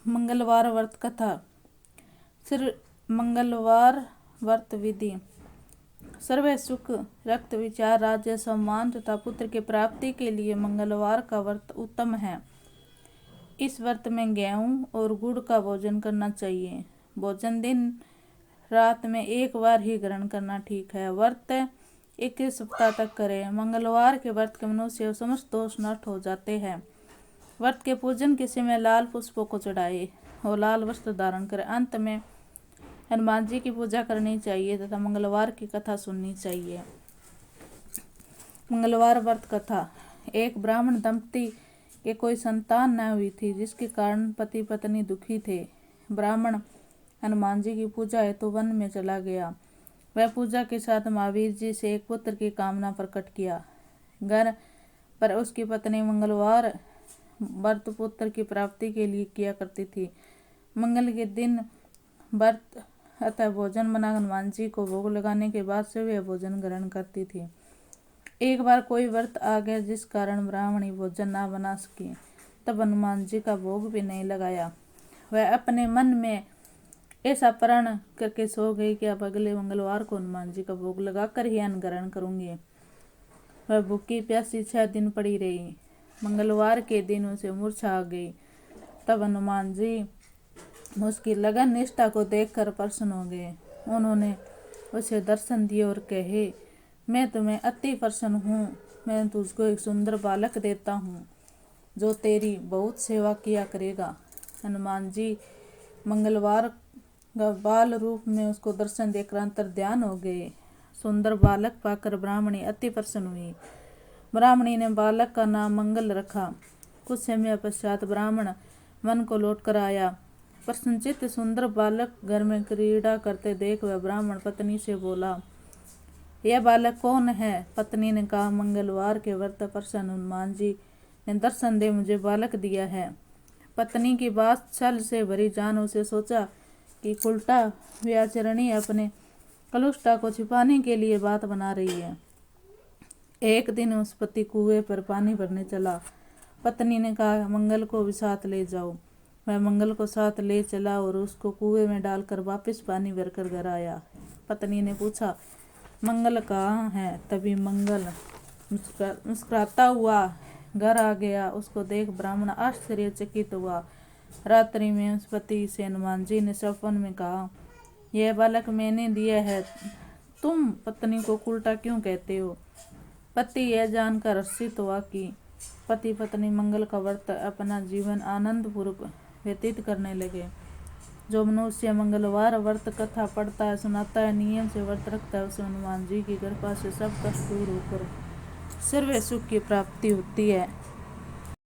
मंगलवार व्रत कथा। सिर मंगलवार व्रत विधि। सर्व सुख, रक्त, विचार, राज्य, सम्मान तथा पुत्र की प्राप्ति के लिए मंगलवार का व्रत उत्तम है। इस व्रत में गेहूं और गुड़ का भोजन करना चाहिए। भोजन दिन रात में एक बार ही ग्रहण करना ठीक है। व्रत 21 सप्ताह तक करें। मंगलवार के व्रत के मनुष्य समस्त दोष नष्ट हो जाते हैं। व्रत के पूजन के समय लाल पुष्पों को चढ़ाए और लाल वस्त्र धारण करें। अंत में हनुमान जी की पूजा करनी चाहिए तथा मंगलवार की कथा सुननी चाहिए। मंगलवार व्रत कथा। एक ब्राह्मण दंपति के कोई संतान न हुई थी, जिसके कारण पति पत्नी दुखी थे। ब्राह्मण हनुमान जी की पूजा हेतु वन में चला गया। वह पूजा के साथ महावीर जी से एक पुत्र की कामना प्रकट किया। घर पर उसकी पत्नी मंगलवार व्रत पुत्र की प्राप्ति के लिए किया करती थी। मंगल के दिन व्रत अतः भोजन बना हनुमान जी को भोग लगाने के बाद से वह भोजन ग्रहण करती थी। एक बार कोई व्रत आ गया जिस कारण ब्राह्मणी भोजन ना बना सकी, तब हनुमान जी का भोग भी नहीं लगाया। वह अपने मन में ऐसा प्रण करके सो गई कि अब अगले मंगलवार को हनुमान जी का भोग लगाकर ही अन्न ग्रहण करूंगी। वह भूखी प्यासी 6 दिन पड़ी रही। मंगलवार के दिन उसे मूर्छा आ गई। तब हनुमान जी उसकी लगन निष्ठा को देखकर प्रसन्न हो गए। उन्होंने उसे दर्शन दिए और कहे, मैं तुम्हें अति प्रसन्न हूँ। मैं तुझको एक सुंदर बालक देता हूँ जो तेरी बहुत सेवा किया करेगा। हनुमान जी मंगलवार बाल रूप में उसको दर्शन देकर अंतर ध्यान हो गए। सुंदर बालक पाकर ब्राह्मणी अति प्रसन्न हुई। ब्राह्मणी ने बालक का नाम मंगल रखा। कुछ समय पश्चात ब्राह्मण वन को लौट कर आया। प्रसन्नचित्त सुंदर बालक घर में क्रीड़ा करते देख वह ब्राह्मण पत्नी से बोला, यह बालक कौन है? पत्नी ने कहा, मंगलवार के व्रत प्रसन्न हनुमान जी ने दर्शन दे मुझे बालक दिया है। पत्नी की बात छल से भरी जान उसे सोचा कि उल्टा व्याचरणी अपने कलुष्टा को छिपाने के लिए बात बना रही है। एक दिन उस पति कुएं पर पानी भरने चला। पत्नी ने कहा, मंगल को भी साथ ले जाओ। वह मंगल को साथ ले चला और उसको कुएं में डालकर वापस पानी भरकर घर आया। पत्नी ने पूछा, मंगल कहाँ है? तभी मंगल मुस्कुराता हुआ घर आ गया। उसको देख ब्राह्मण आश्चर्यचकित हुआ। रात्रि में उस पति से हनुमान जी ने सपन में कहा, यह बालक मैंने दिया है, तुम पत्नी को उल्टा क्यों कहते हो? पति यह जानकर हर्षित हुआ कि पति पत्नी मंगल का व्रत अपना जीवन आनंद पूर्वक व्यतीत करने लगे। जो मनुष्य मंगलवार व्रत कथा पढ़ता है, सुनाता है, नियम से व्रत रखता है, उसे हनुमान जी की कृपा से सब कष्ट दूर होकर सर्व सुख की प्राप्ति होती है।